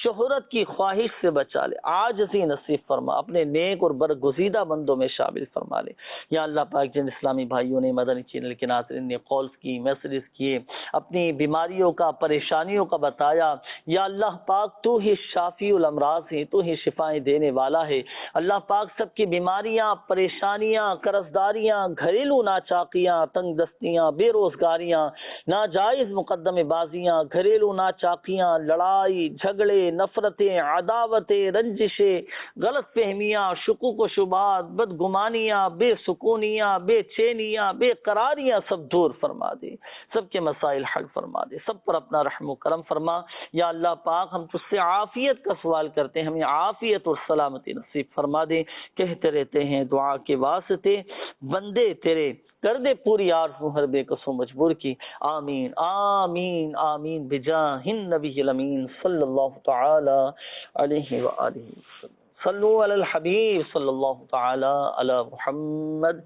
شہرت کی خواہش سے بچا لے، عاجزی نصیب فرما، اپنے نیک اور برگزیدہ بندوں میں شامل فرما لے یا اللہ پاک۔ جن اسلامی بھائیوں نے مدنی چینل کے ناظرین نے کالز کی، میسیجز کیے، اپنی بیماریوں کا، پریشانیوں کا بتایا یا اللہ پاک تو ہی شافی الامراض ہے، تو ہی شفائیں دینے والا ہے، اللہ پاک سب کی بیماریاں، پریشانیاں، قرضداریاں، گھریلو ناچاکیاں، تنگ دستیاں، بے روزگاریاں، ناجائز مقدمے بازیاں، گھریلو ناچاکیاں، لڑائی جھگڑے، نفرتیں، عداوتیں، رنجشیں، غلط فہمیاں، شکوک و شبہات، بدگمانیاں، بے سکونیاں، بے چینیاں، بے قراریاں سب دور فرما دے، سب کے مسائل حل فرما دے، سب پر اپنا رحم و کرم فرما یا اللہ پاک۔ ہم تجھ سے عافیت کا سوال کرتے ہیں، ہمیں عافیت اور سلامتی نصیب فرما دے۔ کہتے رہتے ہیں دعا کے واسطے بندے تیرے، کر دے پوری آرزو ہر بے قصو مجبور کی، آمین آمین آمین بجاہ النبی الامین صلی اللہ تعالی علیہ وآلہ وسلم۔ صلو علی الحبیب صلی اللہ تعالی علی محمد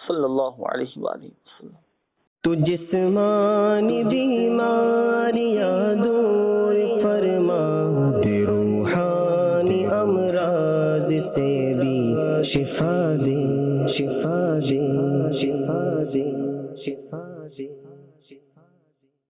صلی اللہ علیہ وآلہ وسلم۔ تو جسمانی بیماریاں دور فرما دے، روحانی امراض سے بھی شفا دے، شفا دے، شفا دے، شفا دے، شفا دے۔